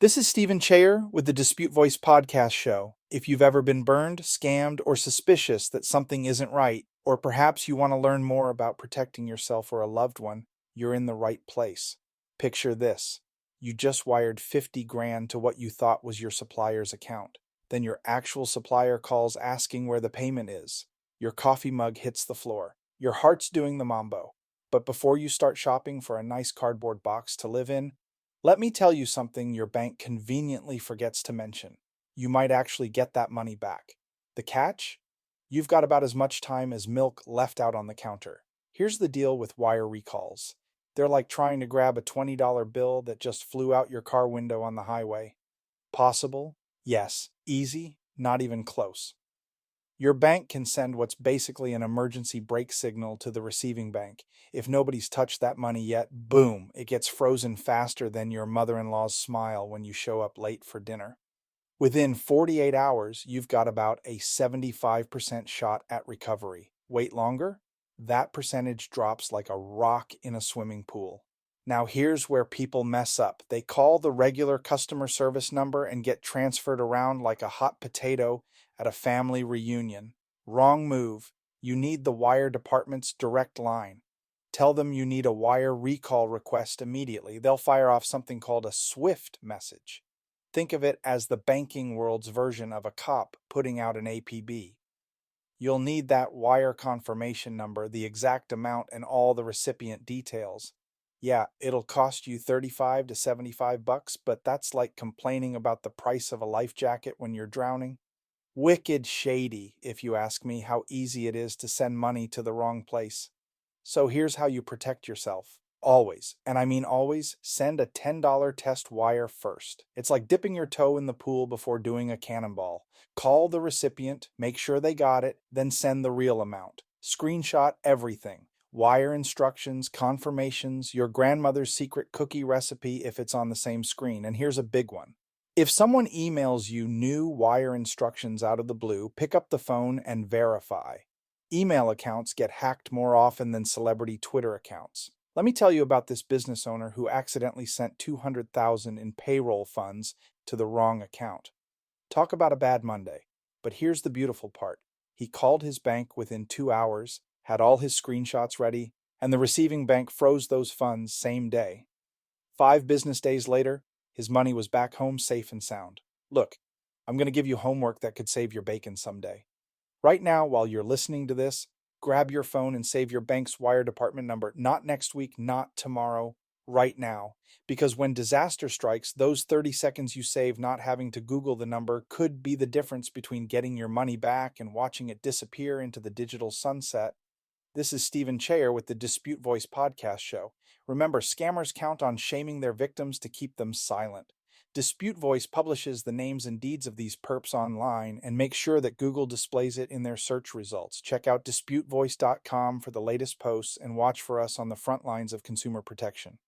This is Steven Chayer with the Dispute Voice Podcast show. If you've ever been burned, scammed, or suspicious that something isn't right, or perhaps you want to learn more about protecting yourself or a loved one, you're in the right place. Picture this. You just wired 50 grand to what you thought was your supplier's account. Then your actual supplier calls asking where the payment is. Your coffee mug hits the floor. Your heart's doing the mambo. But before you start shopping for a nice cardboard box to live in, let me tell you something your bank conveniently forgets to mention. You might actually get that money back. The catch? You've got about as much time as milk left out on the counter. Here's the deal with wire recalls. They're like trying to grab a $20 bill that just flew out your car window on the highway. Possible? Yes. Easy? Not even close. Your bank can send what's basically an emergency brake signal to the receiving bank. If nobody's touched that money yet, boom, it gets frozen faster than your mother-in-law's smile when you show up late for dinner. Within 48 hours, you've got about a 75% shot at recovery. Wait longer? That percentage drops like a rock in a swimming pool. Now here's where people mess up. They call the regular customer service number and get transferred around like a hot potato at a family reunion. Wrong move. You need the wire department's direct line. Tell them you need a wire recall request immediately. They'll fire off something called a SWIFT message. Think of it as the banking world's version of a cop putting out an APB. You'll need that wire confirmation number, the exact amount, and all the recipient details. Yeah, it'll cost you 35 to 75 bucks, but that's like complaining about the price of a life jacket when you're drowning. Wicked shady, if you ask me, how easy it is to send money to the wrong place. So here's how you protect yourself. Always, and I mean always, send a $10 test wire first. It's like dipping your toe in the pool before doing a cannonball. Call the recipient, make sure they got it, then send the real amount. Screenshot everything. Wire instructions, confirmations, your grandmother's secret cookie recipe if it's on the same screen. And here's a big one. If someone emails you new wire instructions out of the blue, pick up the phone and verify. Email accounts get hacked more often than celebrity Twitter accounts. Let me tell you about this business owner who accidentally sent $200,000 in payroll funds to the wrong account. Talk about a bad Monday. But here's the beautiful part. He called his bank within 2 hours, had all his screenshots ready, and the receiving bank froze those funds same day. 5 business days later, his money was back home safe and sound. Look, I'm going to give you homework that could save your bacon someday. Right now, while you're listening to this, grab your phone and save your bank's wire department number. Not next week, not tomorrow, right now. Because when disaster strikes, those 30 seconds you save not having to Google the number could be the difference between getting your money back and watching it disappear into the digital sunset. This is Steven Chayer with the Dispute Voice Podcast show. Remember, scammers count on shaming their victims to keep them silent. Dispute Voice publishes the names and deeds of these perps online and makes sure that Google displays it in their search results. Check out DisputeVoice.com for the latest posts and watch for us on the front lines of consumer protection.